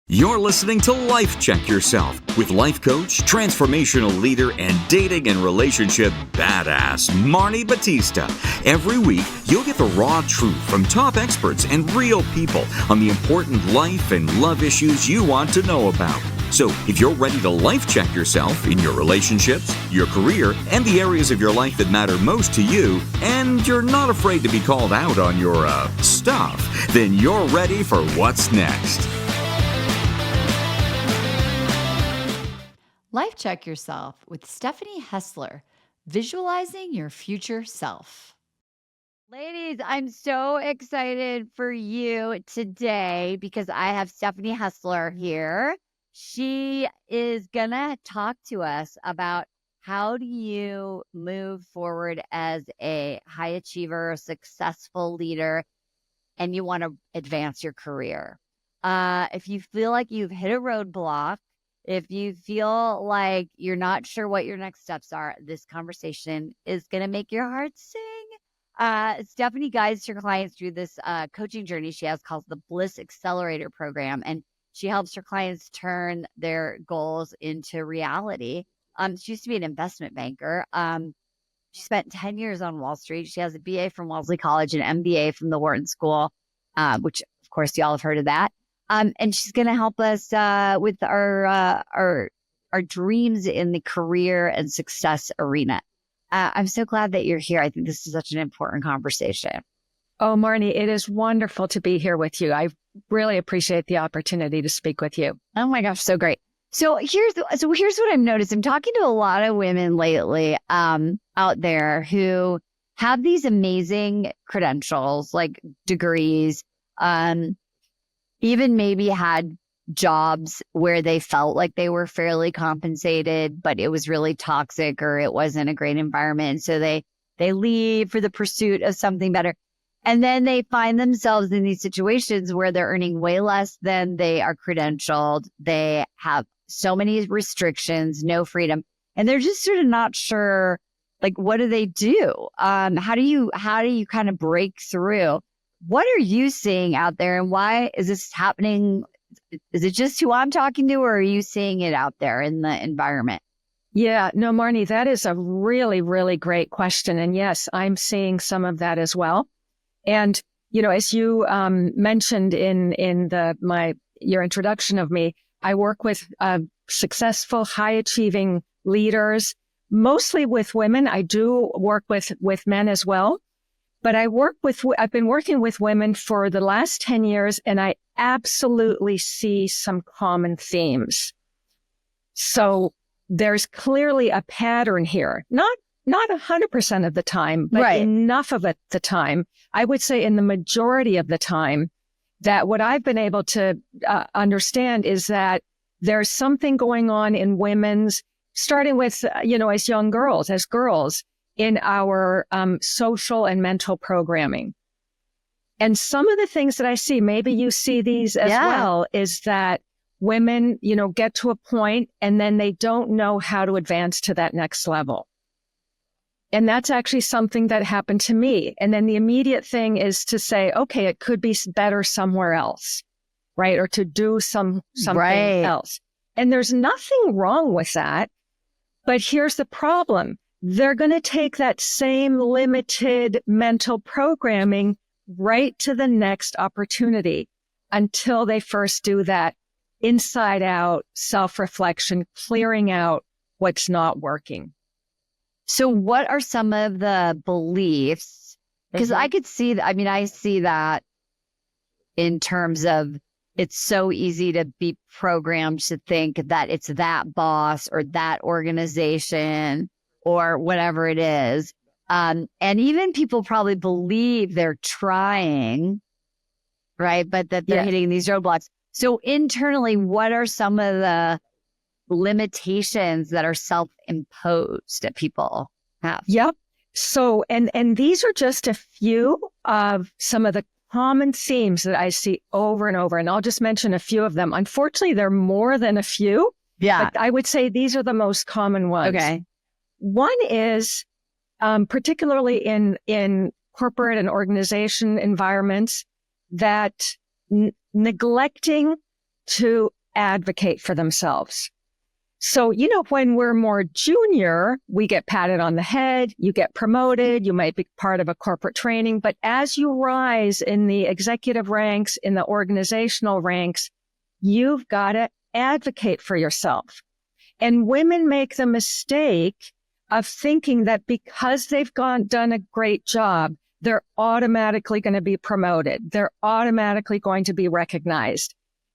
You're listening to Life Check Yourself with life coach, transformational leader, and dating and relationship badass Marni Battista. Every week, you'll get the raw truth from top experts and real people on the important life and love issues you want to know about. So if you're ready to life check yourself in your relationships, your career, and the areas of your life that matter most to you, and you're not afraid to be called out on your stuff, then you're ready for what's next. Life Check Yourself with Stephanie Hessler, visualizing your future self. Ladies, I'm so excited for you today because I have Stephanie Hessler here. She is going to talk to us about how do you move forward as a high achiever, a successful leader, and you want to advance your career. If you feel like you've hit a roadblock, if you feel like you're not sure what your next steps are, this conversation is going to make your heart sing. Stephanie guides her clients through this coaching journey she has called the Bliss Accelerator program, and she helps her clients turn their goals into reality. She used to be an investment banker. She spent 10 years on Wall Street. She has a BA from Wellesley College, an MBA from the Wharton School, which, of course, y'all have heard of that. And she's going to help us with our dreams in the career and success arena. I'm so glad that you're here. I think this is such an important conversation. Oh, Marni, it is wonderful to be here with you. I really appreciate the opportunity to speak with you. Oh my gosh, so great. So here's what I've noticed. I'm talking to a lot of women lately out there who have these amazing credentials, like degrees, even maybe had jobs where they felt like they were fairly compensated, but it was really toxic or it wasn't a great environment. So they leave for the pursuit of something better. And then they find themselves in these situations where they're earning way less than they are credentialed. They have so many restrictions, no freedom, and they're just sort of not sure, like, what do they do? How do you kind of break through? What are you seeing out there, and why is this happening? Is it just who I'm talking to, or are you seeing it out there in the environment? Yeah, no, Marni, that is a really, really great question. And yes, I'm seeing some of that as well. And, you know, as you mentioned in your introduction of me, I work with successful, high-achieving leaders, mostly with women. I do work with men as well. But I've been working with women for the last 10 years, and I absolutely see some common themes. So there's clearly a pattern here, not 100% of the time, but right. Enough of it the time. I would say in the majority of the time that what I've been able to understand is that there's something going on in women's, starting with, as young girls, as girls, in our social and mental programming. And some of the things that I see, maybe you see these as well, is that women, get to a point and then they don't know how to advance to that next level. And that's actually something that happened to me. And then the immediate thing is to say, okay, it could be better somewhere else, right? Or to do something else. And there's nothing wrong with that. But here's the problem. They're going to take that same limited mental programming right to the next opportunity until they first do that inside out self-reflection, clearing out what's not working. So what are some of the beliefs? Because I could see that. I mean, I see that in terms of it's so easy to be programmed to think that it's that boss or that organization or whatever it is. And even people probably believe they're trying, right? But that they're hitting these roadblocks. So internally, what are some of the limitations that are self-imposed that people have? Yep. So, and these are just a few of some of the common themes that I see over and over. And I'll just mention a few of them. Unfortunately, there are more than a few. Yeah. But I would say these are the most common ones. Okay. One is particularly in corporate and organization environments that neglecting to advocate for themselves. So, when we're more junior, we get patted on the head, you get promoted, you might be part of a corporate training. But as you rise in the executive ranks, in the organizational ranks, you've got to advocate for yourself. And women make the mistake of thinking that because they've done a great job, they're automatically going to be promoted. They're automatically going to be recognized.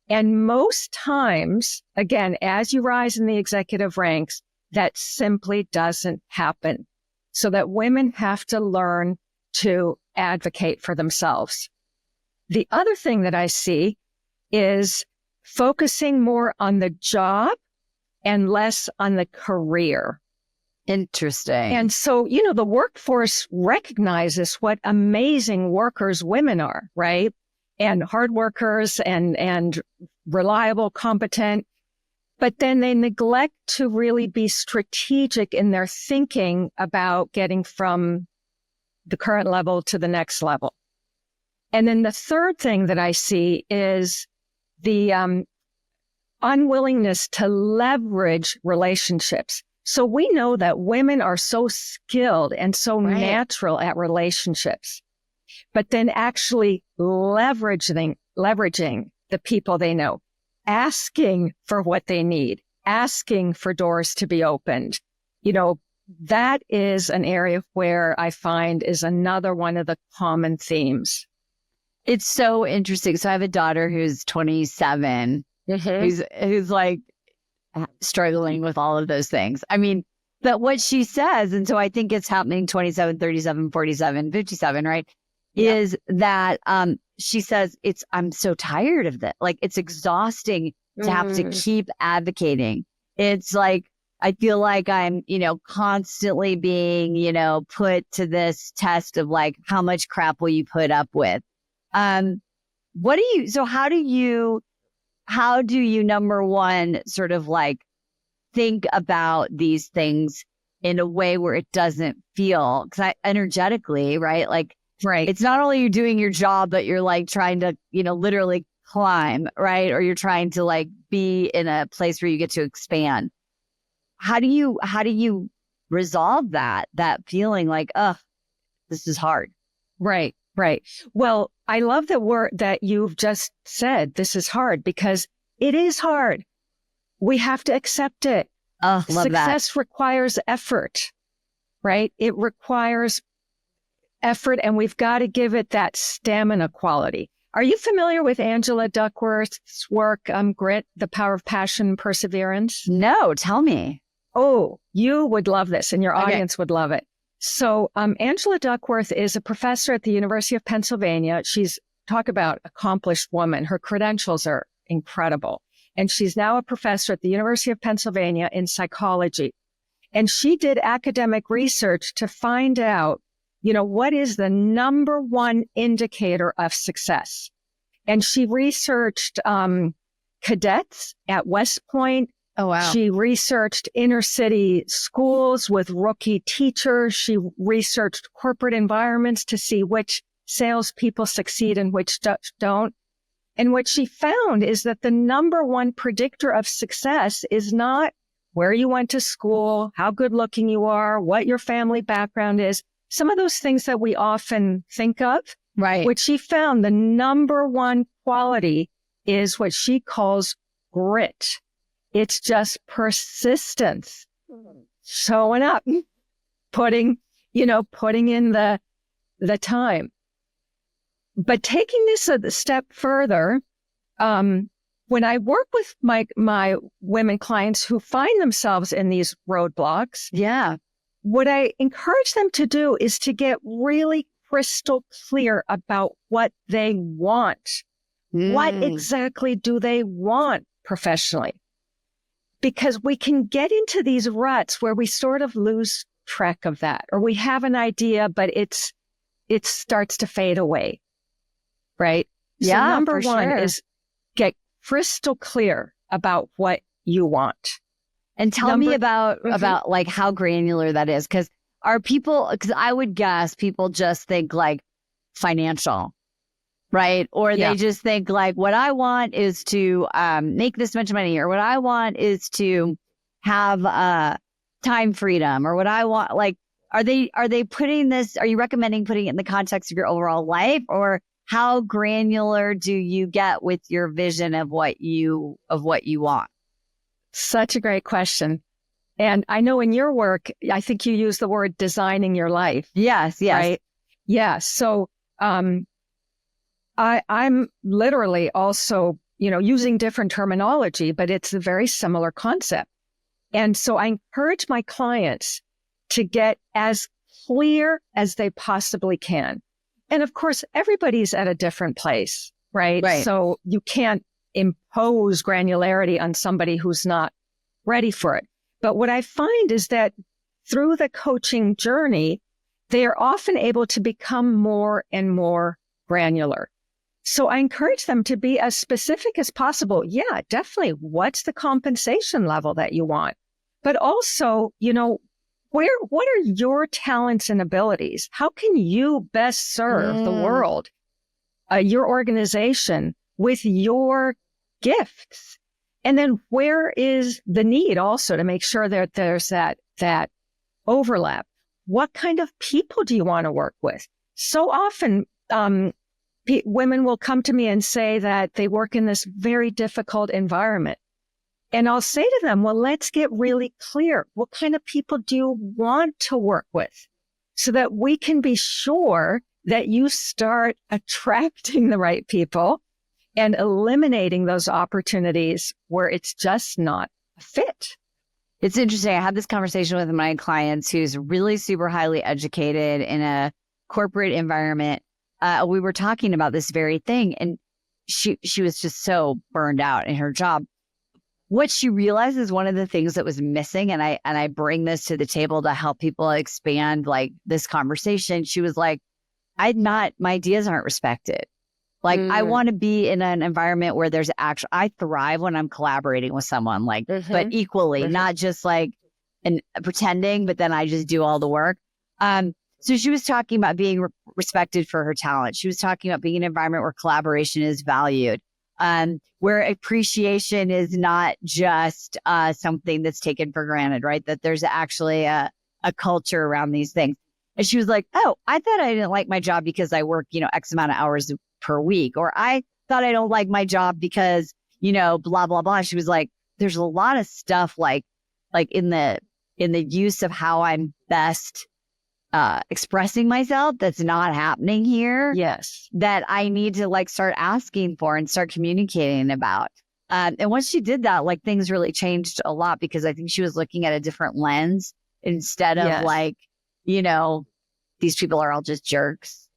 And most times, again, as you rise in the executive ranks, that simply doesn't happen. So that women have to learn to advocate for themselves. The other thing that I see is focusing more on the job and less on the career. Interesting. And so, the workforce recognizes what amazing workers women are, right? And hard workers and reliable, competent. But then they neglect to really be strategic in their thinking about getting from the current level to the next level. And then the third thing that I see is the unwillingness to leverage relationships. So we know that women are so skilled and so natural at relationships, but then actually leveraging the people they know, asking for what they need, asking for doors to be opened. That is an area where I find is another one of the common themes. It's so interesting. So I have a daughter who's 27, who's like struggling with all of those things. I mean, but what she says, and so I think it's happening 27, 37, 47, 57, right? Yep. Is that she says, I'm so tired of that. Like, it's exhausting to have to keep advocating. It's like, I feel like I'm, constantly being, put to this test of like, how much crap will you put up with? How do you, number one, sort of like think about these things in a way where it doesn't feel, energetically, right? Like, right. It's not only you're doing your job, but you're like trying to, literally climb, right? Or you're trying to like be in a place where you get to expand. How do you resolve that feeling like, this is hard? Right. Right. Well, I love the word that you've just said. This is hard because it is hard. We have to accept it. Love Success that. requires effort, right? It requires effort, and we've got to give it that stamina quality. Are you familiar with Angela Duckworth's work, Grit, The Power of Passion and Perseverance? No, tell me. Oh, you would love this, and your audience would love it. So Angela Duckworth is a professor at the University of Pennsylvania. Talk about accomplished woman. Her credentials are incredible. And she's now a professor at the University of Pennsylvania in psychology. And she did academic research to find out, what is the number one indicator of success? And she researched cadets at West Point. Oh, wow. She researched inner city schools with rookie teachers. She researched corporate environments to see which salespeople succeed and which don't. And what she found is that the number one predictor of success is not where you went to school, how good looking you are, what your family background is, some of those things that we often think of. Right. What she found, the number one quality is what she calls grit. It's just persistence, showing up, putting in the time. But taking this a step further, when I work with my women clients who find themselves in these roadblocks, what I encourage them to do is to get really crystal clear about what they want. What exactly do they want professionally? Because we can get into these ruts where we sort of lose track of that, or we have an idea, but it starts to fade away, right? So number one is get crystal clear about what you want. And tell me about like how granular that is. Because I would guess people just think like financial, right? Or Yeah. they just think like, what I want is to make this much money, or what I want is to have time freedom, or what I want. Like, are they putting this? Are you recommending putting it in the context of your overall life, or how granular do you get with your vision of what you want? Such a great question. And I know in your work, I think you use the word designing your life. Yes. Right? Yeah. So I'm literally also, using different terminology, but it's a very similar concept. And so I encourage my clients to get as clear as they possibly can. And of course, everybody's at a different place, right? So you can't impose granularity on somebody who's not ready for it. But what I find is that through the coaching journey, they are often able to become more and more granular. So I encourage them to be as specific as possible. Yeah, definitely. What's the compensation level that you want? But also, what are your talents and abilities? How can you best serve the world, your organization with your gifts? And then where is the need also to make sure that there's that overlap? What kind of people do you want to work with? So often, women will come to me and say that they work in this very difficult environment. And I'll say to them, well, let's get really clear. What kind of people do you want to work with so that we can be sure that you start attracting the right people and eliminating those opportunities where it's just not a fit? It's interesting. I had this conversation with my clients who's really super highly educated in a corporate environment. We were talking about this very thing, and she was just so burned out in her job. What she realized is one of the things that was missing, and I bring this to the table to help people expand like this conversation. She was like, my ideas aren't respected. Like, I want to be in an environment where there's I thrive when I'm collaborating with someone, like, but equally, not just like pretending, but then I just do all the work. So she was talking about being respected for her talent. She was talking about being in an environment where collaboration is valued, where appreciation is not just something that's taken for granted, right? That there's actually a culture around these things. And she was like, oh, I thought I didn't like my job because I work, X amount of hours per week. Or I thought I don't like my job because, blah, blah, blah. She was like, there's a lot of stuff like in the use of how I'm best expressing myself that's not happening here. Yes. That I need to like start asking for and start communicating about. And once she did that, like things really changed a lot because I think she was looking at a different lens instead of like, these people are all just jerks.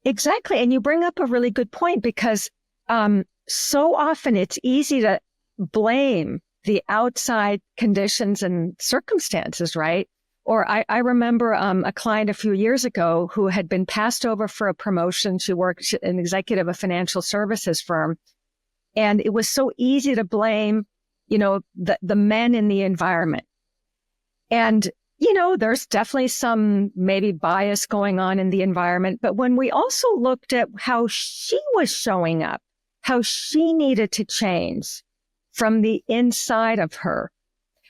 Exactly. And you bring up a really good point because so often it's easy to blame the outside conditions and circumstances, right? Or I remember a client a few years ago who had been passed over for a promotion. She worked an executive of a financial services firm. And it was so easy to blame, the men in the environment. And there's definitely some maybe bias going on in the environment. But when we also looked at how she was showing up, how she needed to change from the inside of her,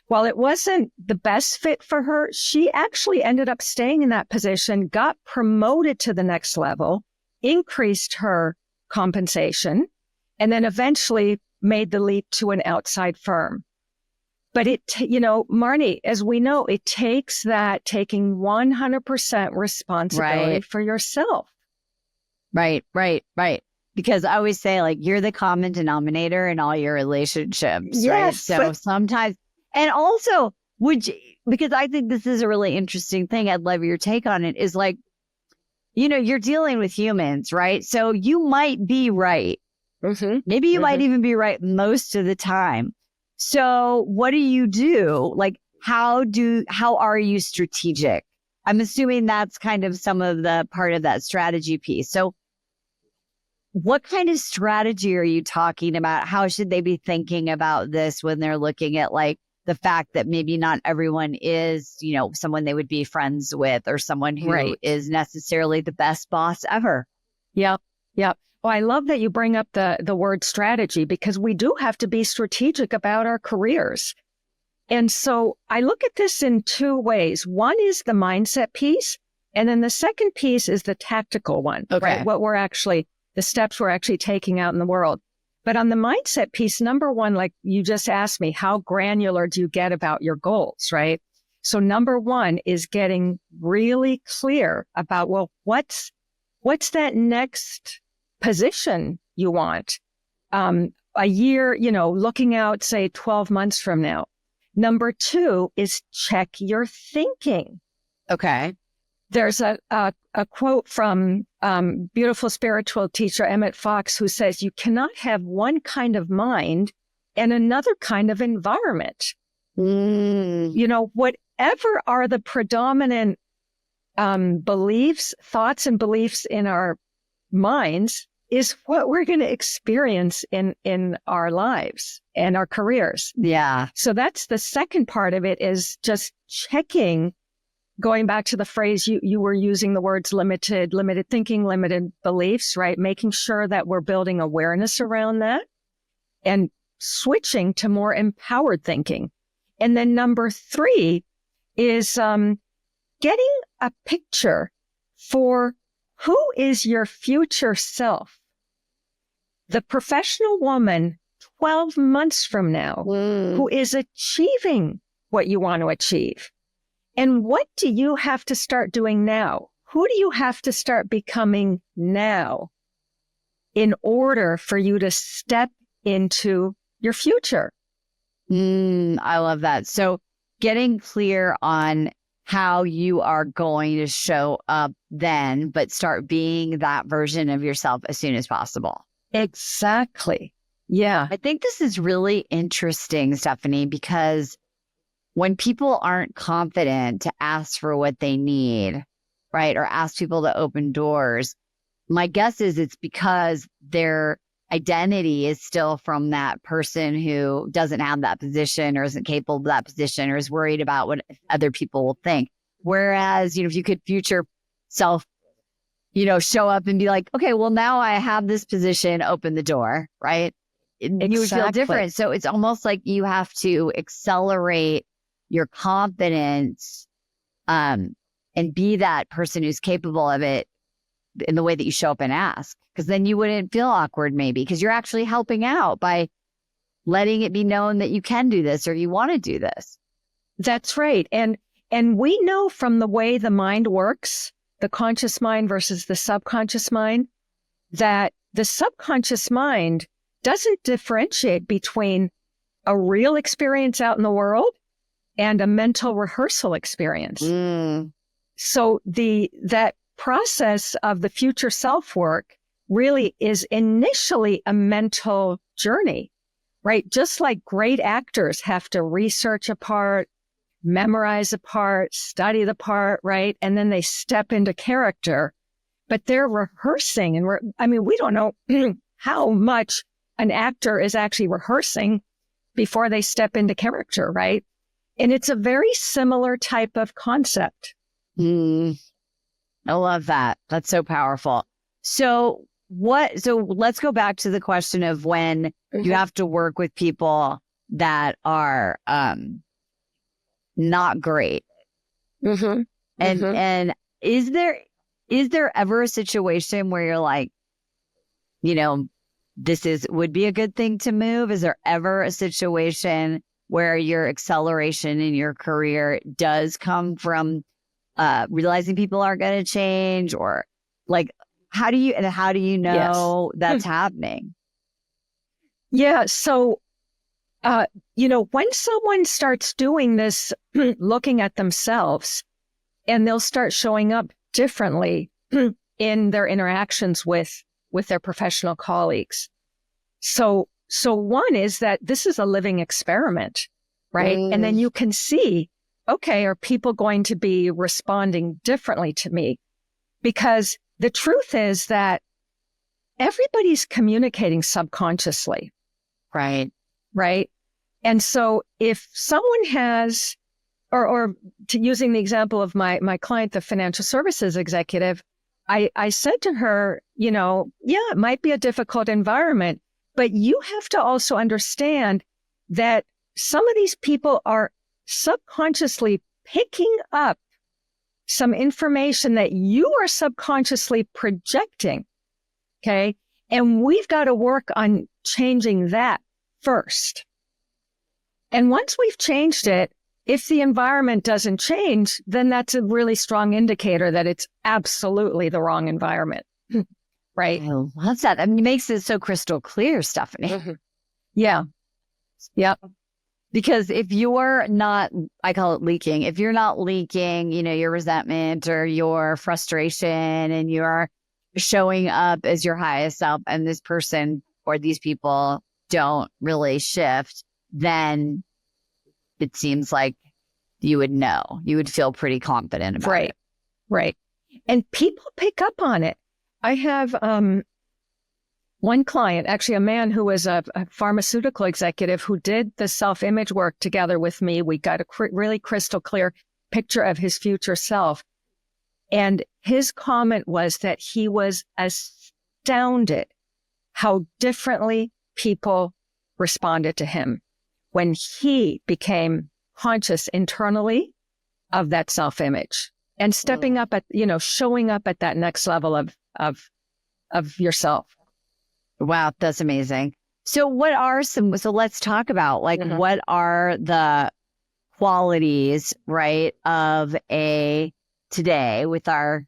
while it wasn't the best fit for her, she actually ended up staying in that position, got promoted to the next level, increased her compensation, and then eventually made the leap to an outside firm. But Marni, as we know, it takes that taking 100% responsibility for yourself. Right. Because I always say, like, you're the common denominator in all your relationships, right? So sometimes, and also, because I think this is a really interesting thing, I'd love your take on it, is like, you're dealing with humans, right? So you might be right. Maybe you might even be right most of the time. So what do you do? Like, how are you strategic? I'm assuming that's kind of some of the part of that strategy piece. So what kind of strategy are you talking about? How should they be thinking about this when they're looking at like the fact that maybe not everyone is, someone they would be friends with or someone who is necessarily the best boss ever? Yep. Well, I love that you bring up the word strategy, because we do have to be strategic about our careers. And so I look at this in two ways. One is the mindset piece, and then the second piece is the tactical one, right? The steps we're actually taking out in the world. But on the mindset piece, number one, like you just asked me, how granular do you get about your goals, right? So number one is getting really clear about, well, what's that next position you want? A year, looking out, say 12 months from now. Number two is check your thinking. Okay. There's a quote from beautiful spiritual teacher Emmett Fox, who says, you cannot have one kind of mind and another kind of environment. Whatever are the predominant thoughts and beliefs in our minds is what we're going to experience in our lives and our careers. Yeah. So that's the second part of it, is just checking, going back to the phrase you were using, the words limited thinking, limited beliefs, right? Making sure that we're building awareness around that and switching to more empowered thinking. And then number three is getting a picture for who is your future self, the professional woman 12 months from now who is achieving what you want to achieve. And what do you have to start doing now? Who do you have to start becoming now in order for you to step into your future? I love that. So getting clear on how you are going to show up then, but start being that version of yourself as soon as possible. Exactly. Yeah. I think this is really interesting, Stephanie, because when people aren't confident to ask for what they need, right, or ask people to open doors, my guess is it's because their identity is still from that person who doesn't have that position or isn't capable of that position or is worried about what other people will think. Whereas, if you could future self, show up and be like, okay, well, now I have this position, open the door, right? Exactly. You would feel different. So it's almost like you have to accelerate your confidence and be that person who's capable of it in the way that you show up and ask, because then you wouldn't feel awkward maybe because you're actually helping out by letting it be known that you can do this or you want to do this. That's right. And we know from the way the mind works, the conscious mind versus the subconscious mind, that the subconscious mind doesn't differentiate between a real experience out in the world and a mental rehearsal experience. So that process of the future self work really is initially a mental journey, right? Just like great actors have to research a part, memorize a part, study the part, right? And then they step into character, but they're rehearsing. And we don't know how much an actor is actually rehearsing before they step into character, right? And it's a very similar type of concept. I love that. That's so powerful. So let's go back to the question of when you have to work with people that are not great. And is there ever a situation where you're like, this would be a good thing to move? Is there ever a situation where your acceleration in your career does come from realizing people aren't going to change, or like, how do you know that's happening? Yeah. So, when someone starts doing this, looking at themselves, and they'll start showing up differently in their interactions with their professional colleagues. So one is that this is a living experiment, right? And then you can see, okay, are people going to be responding differently to me? Because the truth is that everybody's communicating subconsciously. Right. Right. And so if someone has, or using the example of my client, the financial services executive, I said to her, yeah, it might be a difficult environment, but you have to also understand that some of these people are subconsciously picking up some information that you are subconsciously projecting. Okay. And we've got to work on changing that first. And once we've changed it, if the environment doesn't change, then that's a really strong indicator that it's absolutely the wrong environment. Right. I love that. I mean, it makes it so crystal clear, Stephanie. Mm-hmm. Yeah. Yep. Because if you're not, I call it leaking, if you're not leaking, your resentment or your frustration and you're showing up as your highest self and this person or these people don't really shift, then it seems like you would know. You would feel pretty confident about it. Right. And people pick up on it. I have one client, actually a man who was a pharmaceutical executive who did the self-image work together with me. We got a really crystal clear picture of his future self. And his comment was that he was astounded how differently people responded to him when he became conscious internally of that self-image and stepping up at, showing up at that next level of yourself. Wow, that's amazing. So so let's talk about what are the qualities, right, of today with our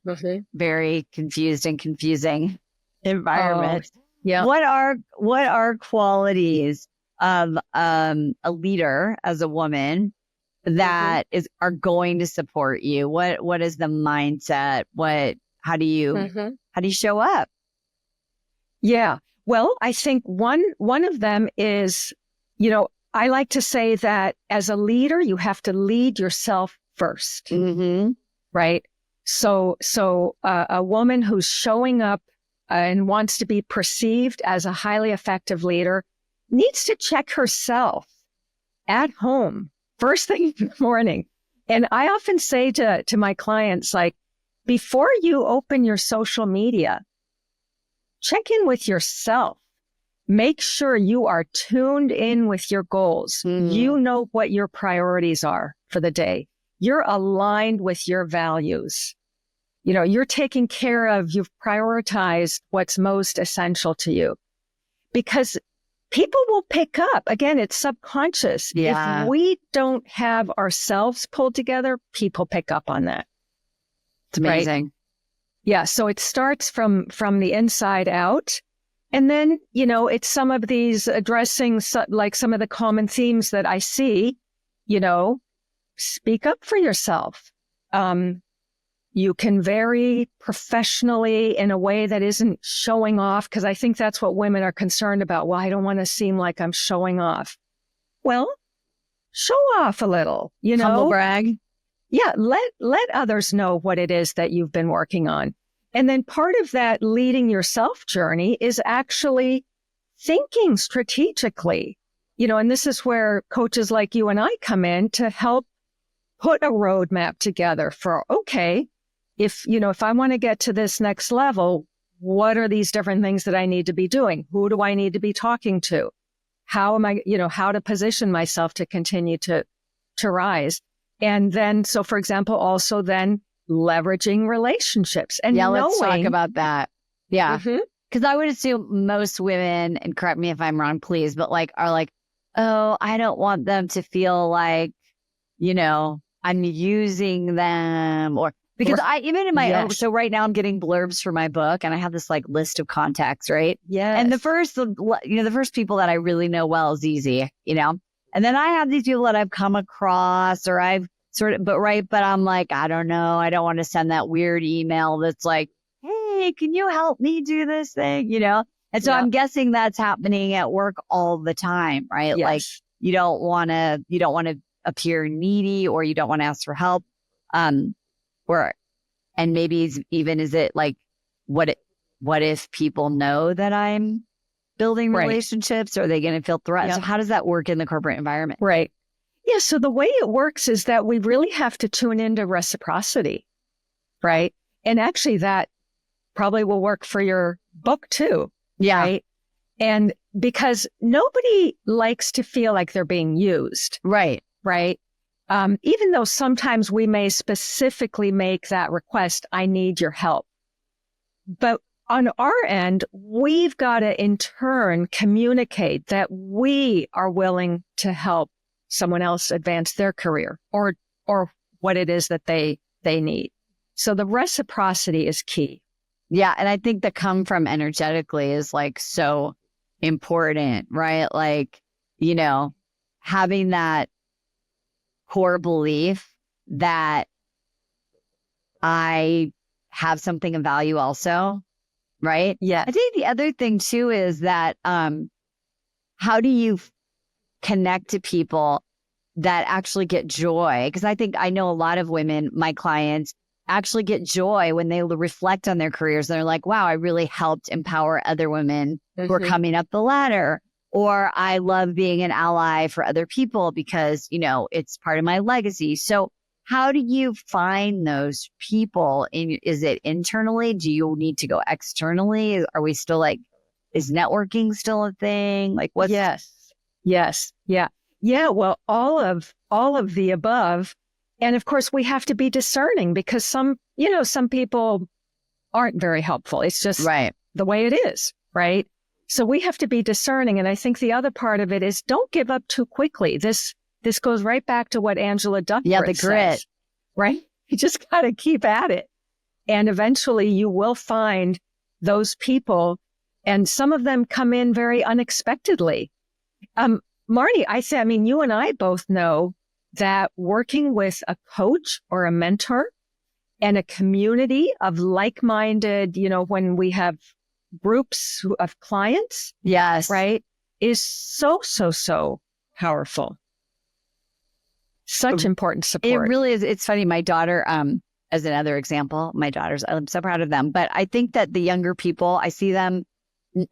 very confused and confusing environment. Yeah. What are qualities of a leader as a woman that are going to support you? What is the mindset? How do you show up? Yeah. Well, I think one of them is, I like to say that as a leader, you have to lead yourself first. Mm-hmm. Right. So a woman who's showing up and wants to be perceived as a highly effective leader needs to check herself at home first thing in the morning. And I often say to my clients, before you open your social media, check in with yourself. Make sure you are tuned in with your goals. You know what your priorities are for the day. You're aligned with your values. You're taking care of, you've prioritized what's most essential to you. Because people will pick up. Again, it's subconscious. Yeah. If we don't have ourselves pulled together, people pick up on that. It's amazing. Right? Yeah. So it starts from the inside out. And then, it's some of these addressing some of the common themes that I see, speak up for yourself. You can very professionally in a way that isn't showing off, because I think that's what women are concerned about. Well, I don't want to seem like I'm showing off. Well, show off a little, Humble brag. Yeah, let others know what it is that you've been working on. And then part of that leading yourself journey is actually thinking strategically, and this is where coaches like you and I come in to help put a roadmap together for, okay, if I want to get to this next level, what are these different things that I need to be doing? Who do I need to be talking to? How am I, how to position myself to continue to rise? And then, so for example, also then leveraging relationships and knowing. Let's talk about that. Yeah. Because I would assume most women, and correct me if I'm wrong, please, but are like, oh, I don't want them to feel like, I'm using them, or because even in my own, so right now I'm getting blurbs for my book and I have this list of contacts, right? Yeah. And the first people that I really know well is easy, and then I have these people that I've come across or I've but I'm like, I don't know. I don't want to send that weird email that's like, hey, can you help me do this thing? And so I'm guessing that's happening at work all the time, right? Yes. You don't want to appear needy, or you don't want to ask for help. And maybe even, is it what if people know that I'm building relationships? Are they going to feel threatened? So how does that work in the corporate environment? Right. Yeah. So the way it works is that we really have to tune into reciprocity, right? And actually that probably will work for your book too. Yeah. Right. And because nobody likes to feel like they're being used. Right. Right. Even though sometimes we may specifically make that request, I need your help. But on our end, we've got to in turn communicate that we are willing to help someone else advance their career or what it is that they need. So the reciprocity is key. Yeah. And I think the come from energetically is like so important, right? Like, you know, having that core belief that I have something of value also, right? Yeah. I think the other thing too is that how do you connect to people that actually get joy? Because I know a lot of women, my clients, actually get joy when they reflect on their careers. They're like, wow, I really helped empower other women who are coming up the ladder. Or I love being an ally for other people because, you know, it's part of my legacy. So how do you find those people? Is it internally? Do you need to go externally? Are we still like, is networking still a thing? Like what's... Yes. Yeah. Well, all of the above. And of course, we have to be discerning because some people aren't very helpful. It's just the way it is, right? So we have to be discerning. And I think the other part of it is don't give up too quickly. This goes right back to what Angela Duckworth the grit, says, right? You just got to keep at it. And eventually you will find those people. And some of them come in very unexpectedly. Marni, you and I both know that working with a coach or a mentor and a community of like-minded, when we have groups of clients, right, is so powerful. Such important support. It really is. It's funny. My daughter, as another example, I'm so proud of them. But I think that the younger people, I see them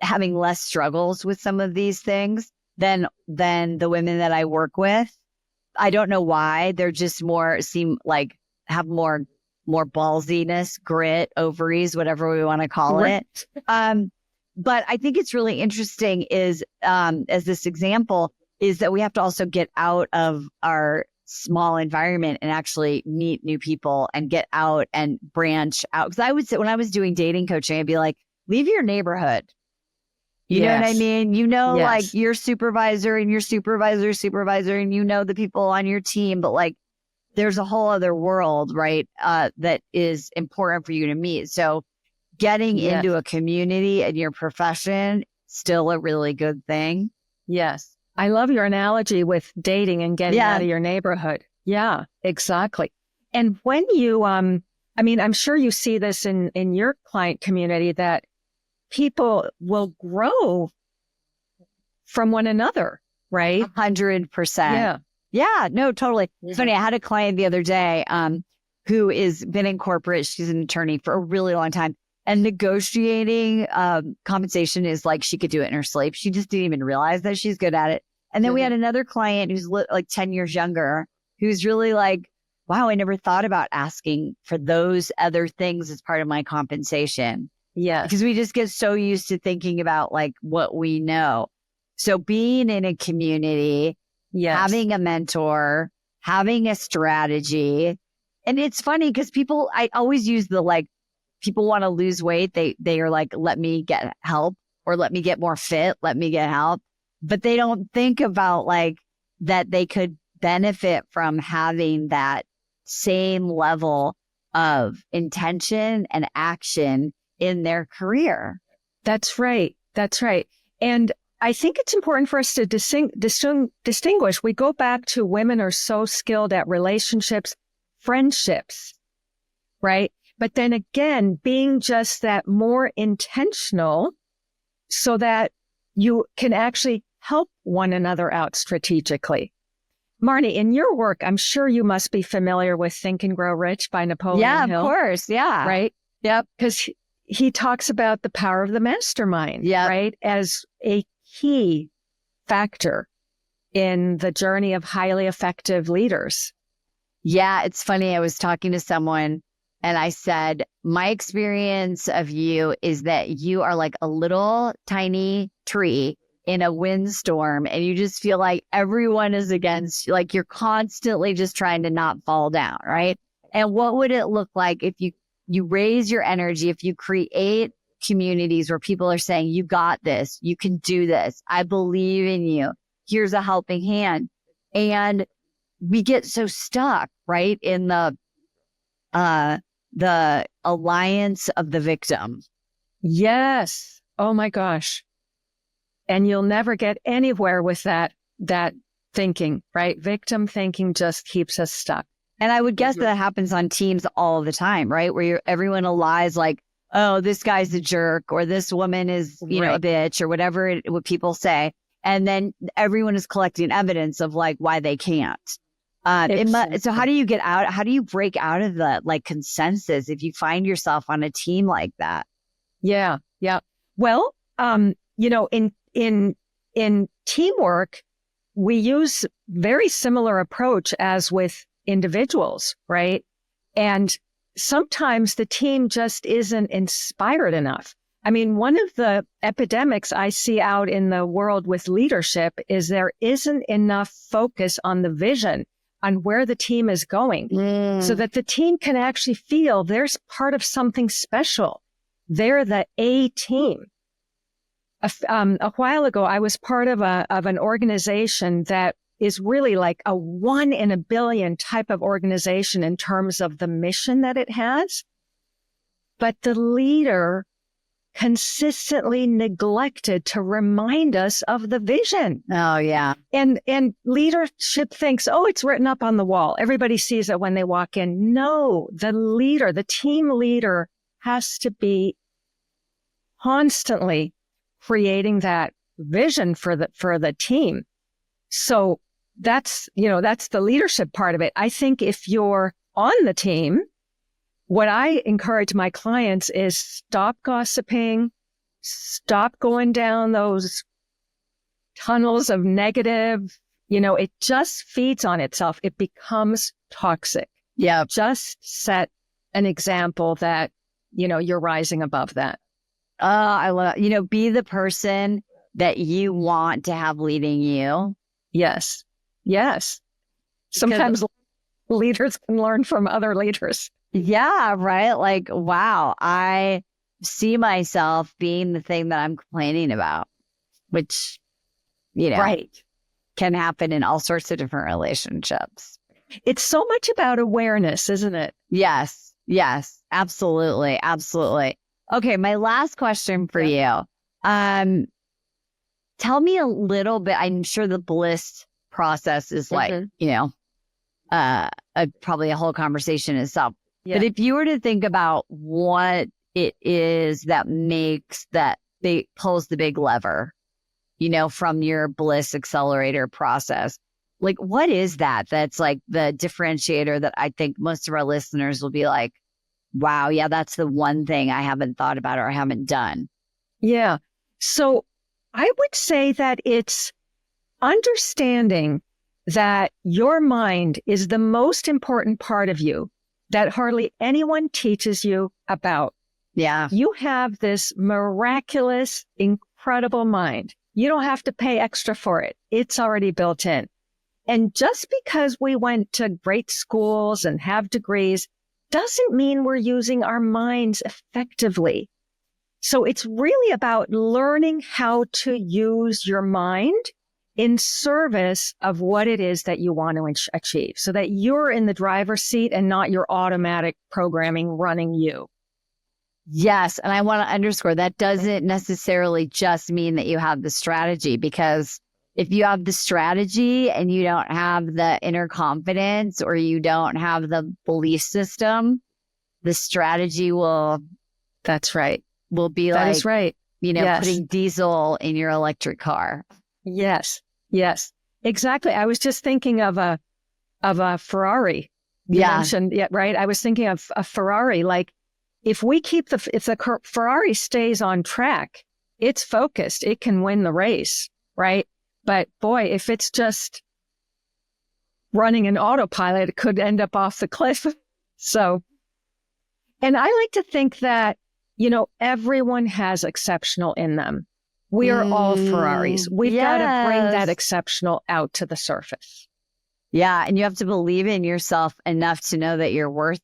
having less struggles with some of these things than the women that I work with. I don't know why. They're just have more ballsiness, grit, ovaries, whatever we want to call it. But I think it's really interesting is, as this example, is that we have to also get out of our small environment and actually meet new people and get out and branch out. Because I would say when I was doing dating coaching, I'd be like, leave your neighborhood. You know what I mean? Like your supervisor and your supervisor's supervisor, and the people on your team, but like there's a whole other world, right? That is important for you to meet. So getting into a community in your profession, still a really good thing. Yes. I love your analogy with dating and getting out of your neighborhood. Yeah, exactly. And when you, I'm sure you see this in your client community that people will grow from one another, right? 100%. Yeah, no, totally. It's funny. I had a client the other day who has been in corporate. She's an attorney for a really long time. And negotiating compensation is like she could do it in her sleep. She just didn't even realize that she's good at it. And then we had another client who's like 10 years younger, who's really like, wow, I never thought about asking for those other things as part of my compensation. Yeah. Because we just get so used to thinking about like what we know. So being in a community, having a mentor, having a strategy. And it's funny because I always use people want to lose weight. They are like, let me get help, or let me get more fit. Let me get help. But they don't think about like that they could benefit from having that same level of intention and action in their career. That's right. And I think it's important for us to distinguish. We go back to women are so skilled at relationships, friendships, right? But then again, being just that more intentional so that you can actually help one another out strategically. Marni, in your work, I'm sure you must be familiar with Think and Grow Rich by Napoleon Hill. Yeah, of course. Yeah. Right? Yep. Because he talks about the power of the mastermind, right? As a key factor in the journey of highly effective leaders. Yeah, it's funny. I was talking to someone and I said, my experience of you is that you are like a little tiny tree in a windstorm, and you just feel like everyone is against you. Like you're constantly just trying to not fall down, right? And what would it look like if you raise your energy, if you create communities where people are saying, you got this, you can do this, I believe in you, here's a helping hand. And we get so stuck, right, in the alliance of the victim. Yes. Oh my gosh. And you'll never get anywhere with that thinking, right? Victim thinking just keeps us stuck. And I would guess that happens on teams all the time, right? Where everyone lies like, oh, this guy's a jerk, or this woman is, you know, a bitch, or whatever what people say. And then everyone is collecting evidence of like why they can't. So how do you get out? How do you break out of the like consensus if you find yourself on a team like that? Yeah. Yeah. Well, you know, in teamwork, we use very similar approach as with individuals, right? And sometimes the team just isn't inspired enough. I mean, one of the epidemics I see out in the world with leadership is there isn't enough focus on the vision, on where the team is going, so that the team can actually feel they're part of something special. They're the A team. A while ago, I was part of an organization that is really like a 1 in a billion type of organization in terms of the mission that it has. But the leader consistently neglected to remind us of the vision. Oh, yeah. And leadership thinks, oh, it's written up on the wall. Everybody sees it when they walk in. No, the leader, the team leader has to be constantly creating that vision for the team. So that's the leadership part of it. I think if you're on the team, what I encourage my clients is stop gossiping, stop going down those tunnels of negative. You know, it just feeds on itself. It becomes toxic. Yeah. Just set an example that, you know, you're rising above that. I love, be the person that you want to have leading you. Yes. Yes. Sometimes leaders can learn from other leaders. Yeah, right. Like, wow, I see myself being the thing that I'm complaining about, which, right, can happen in all sorts of different relationships. It's so much about awareness, isn't it? Yes. Yes, absolutely. Absolutely. Okay. My last question for you. Tell me a little bit. I'm sure the Bliss process is like, probably a whole conversation itself. Yeah. But if you were to think about what it is that pulls the big lever, from your Bliss Accelerator process, like what is that? That's like the differentiator that I think most of our listeners will be like, wow, yeah, that's the one thing I haven't thought about or I haven't done. Yeah. So I would say that it's understanding that your mind is the most important part of you that hardly anyone teaches you about. Yeah. You have this miraculous, incredible mind. You don't have to pay extra for it. It's already built in. And just because we went to great schools and have degrees doesn't mean we're using our minds effectively. So it's really about learning how to use your mind in service of what it is that you want to achieve so that you're in the driver's seat and not your automatic programming running you. Yes. And I want to underscore that doesn't necessarily just mean that you have the strategy, because if you have the strategy and you don't have the inner confidence or you don't have the belief system, the strategy will. That's right. Will be that like, is right. Yes. Putting diesel in your electric car. Yes. Yes, exactly. I was just thinking of a Ferrari. You mentioned, right? I was thinking of a Ferrari. Like if the Ferrari stays on track, it's focused, it can win the race, right? But boy, if it's just running an autopilot, it could end up off the cliff. So And I like to think that, everyone has exceptional in them. We are all Ferraris. We've got to bring that exceptional out to the surface. Yeah. And you have to believe in yourself enough to know that you're worth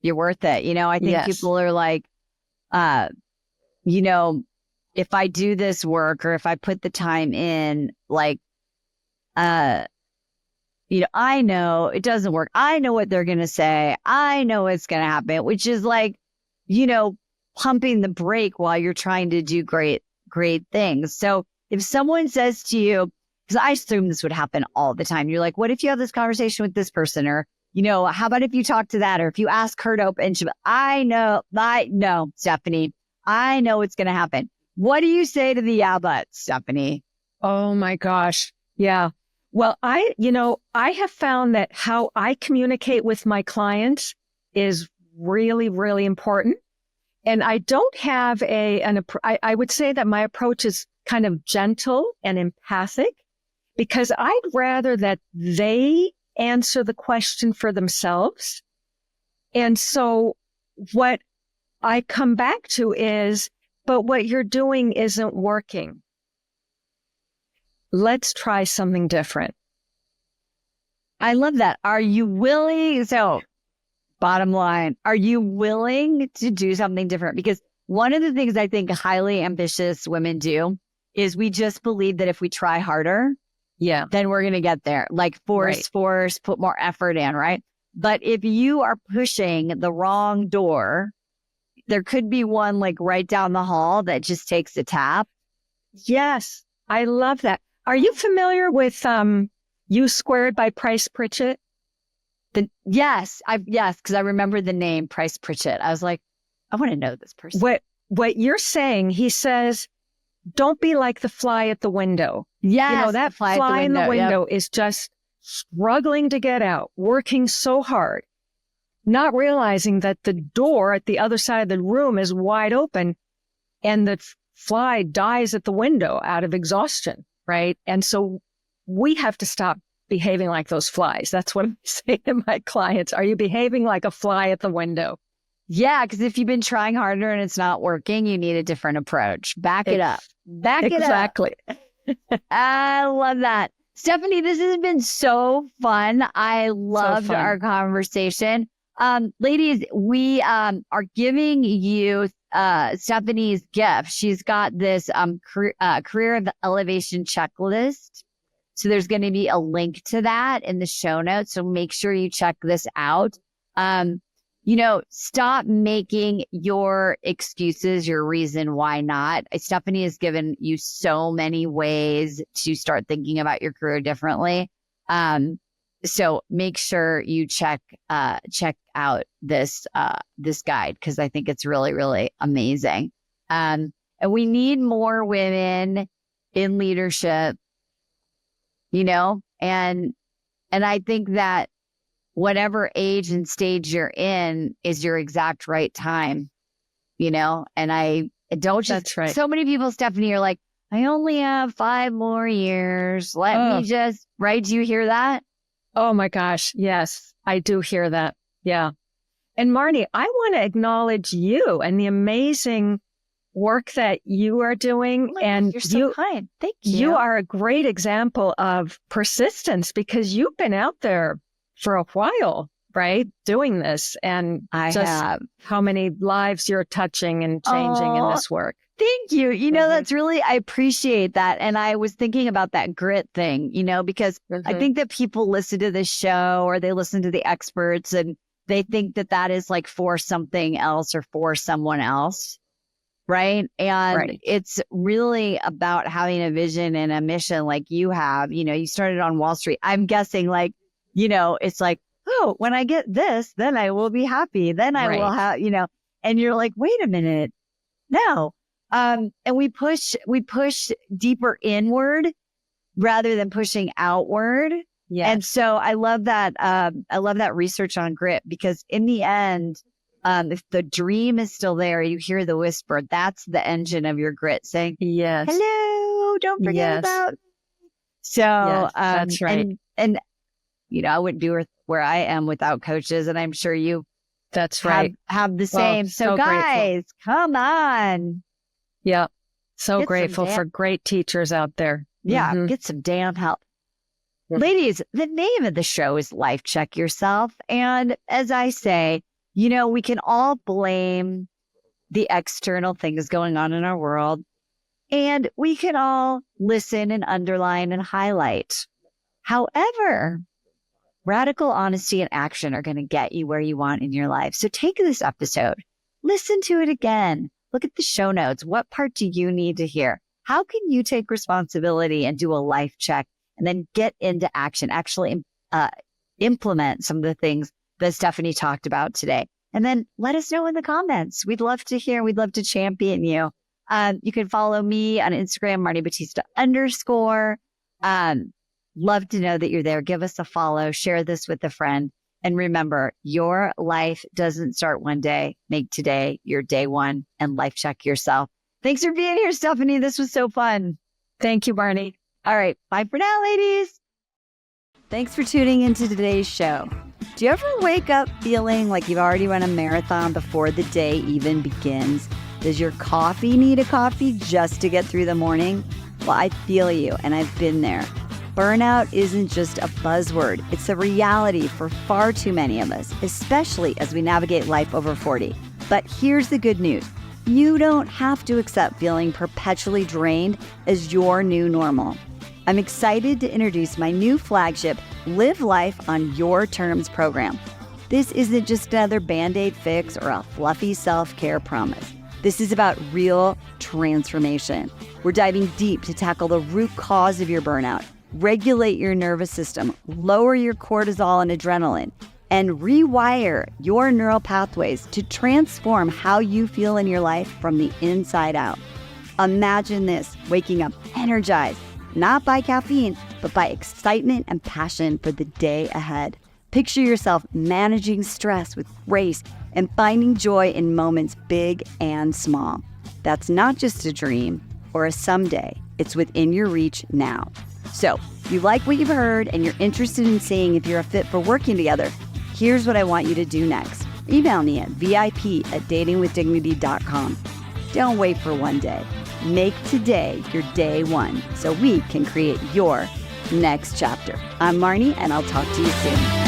it. I think people are like, if I do this work or if I put the time in, like, I know it doesn't work. I know what they're going to say. I know it's going to happen, which is like, pumping the brake while you're trying to do great things. So if someone says to you, because I assume this would happen all the time, you're like, what if you have this conversation with this person? Or, how about if you talk to that? Or if you ask her to open, I know, Stephanie, I know it's going to happen. What do you say to the yeah, but, Stephanie? Oh my gosh. Yeah. Well, I have found that how I communicate with my clients is really, really important. And I don't have I would say that my approach is kind of gentle and empathic, because I'd rather that they answer the question for themselves. And so what I come back to is, but what you're doing isn't working. Let's try something different. I love that. Are you willing? So bottom line, are you willing to do something different? Because one of the things I think highly ambitious women do is we just believe that if we try harder, then we're going to get there. Like force, put more effort in, right? But if you are pushing the wrong door, there could be one like right down the hall that just takes a tap. Yes, I love that. Are you familiar with U Squared by Price Pritchett? Yes, because I remember the name Price Pritchett. I was like, I want to know this person. What you're saying, he says, don't be like the fly at the window. Yes, that fly in the window is just struggling to get out, working so hard, not realizing that the door at the other side of the room is wide open and the fly dies at the window out of exhaustion, right? And so we have to stop behaving like those flies. That's what I say to my clients. Are you behaving like a fly at the window? Yeah, because if you've been trying harder and it's not working, you need a different approach. Back it up. Exactly. I love that. Stephanie, this has been so fun. I loved our conversation. Ladies, we are giving you Stephanie's gift. She's got this career elevation checklist. So there's going to be a link to that in the show notes. So make sure you check this out. Stop making your excuses your reason why not. Stephanie has given you so many ways to start thinking about your career differently. So make sure you check out this guide, because I think it's really, really amazing. And we need more women in leadership, and I think that whatever age and stage you're in is your exact right time, and I don't just, that's right. So many people, Stephanie, are like, I only have 5 more years. Let me just, right? Do you hear that? Oh my gosh. Yes, I do hear that. Yeah. And Marni, I want to acknowledge you and the amazing work that you are doing. And you're so kind. Thank you. You are a great example of persistence, because you've been out there for a while, right? Doing this, and I have. How many lives you're touching and changing in this work. Thank you. That's really, I appreciate that. And I was thinking about that grit thing, because I think that people listen to this show or they listen to the experts and they think that that is like for something else or for someone else. Right. And it's really about having a vision and a mission like you have. You started on Wall Street. I'm guessing it's like, oh, when I get this, then I will be happy. Then I will have, and you're like, wait a minute. No. And we push deeper inward rather than pushing outward. Yes. And so I love that. I love that research on grit, because in the end, if the dream is still there, you hear the whisper. That's the engine of your grit saying, yes, hello, don't forget about me. So, that's right. And I wouldn't be where I am without coaches. And I'm sure you That's right. Have the same. So guys, come on. Yeah. So Get grateful for great teachers out there. Yeah. Get some damn help. Ladies, the name of the show is Life Check Yourself. And as I say, we can all blame the external things going on in our world. And we can all listen and underline and highlight. However, radical honesty and action are going to get you where you want in your life. So take this episode, listen to it again, look at the show notes. What part do you need to hear? How can you take responsibility and do a life check and then get into action, actually implement some of the things that Stephanie talked about today? And then let us know in the comments. We'd love to hear. We'd love to champion you. You can follow me on Instagram, Marni Battista _. Love to know that you're there. Give us a follow. Share this with a friend. And remember, your life doesn't start one day. Make today your day one and life check yourself. Thanks for being here, Stephanie. This was so fun. Thank you, Marni. All right. Bye for now, ladies. Thanks for tuning into today's show. Do you ever wake up feeling like you've already run a marathon before the day even begins? Does your coffee need a coffee just to get through the morning? Well, I feel you, and I've been there. Burnout isn't just a buzzword. It's a reality for far too many of us, especially as we navigate life over 40. But here's the good news. You don't have to accept feeling perpetually drained as your new normal. I'm excited to introduce my new flagship, Live Life on Your Terms program. This isn't just another Band-Aid fix or a fluffy self-care promise. This is about real transformation. We're diving deep to tackle the root cause of your burnout, regulate your nervous system, lower your cortisol and adrenaline, and rewire your neural pathways to transform how you feel in your life from the inside out. Imagine this, waking up energized, not by caffeine, but by excitement and passion for the day ahead. Picture yourself managing stress with grace and finding joy in moments big and small. That's not just a dream or a someday. It's within your reach now. So, if you like what you've heard and you're interested in seeing if you're a fit for working together, here's what I want you to do next. Email me at vip@datingwithdignity.com. Don't wait for one day. Make today your day one so we can create your next chapter. I'm Marni, and I'll talk to you soon.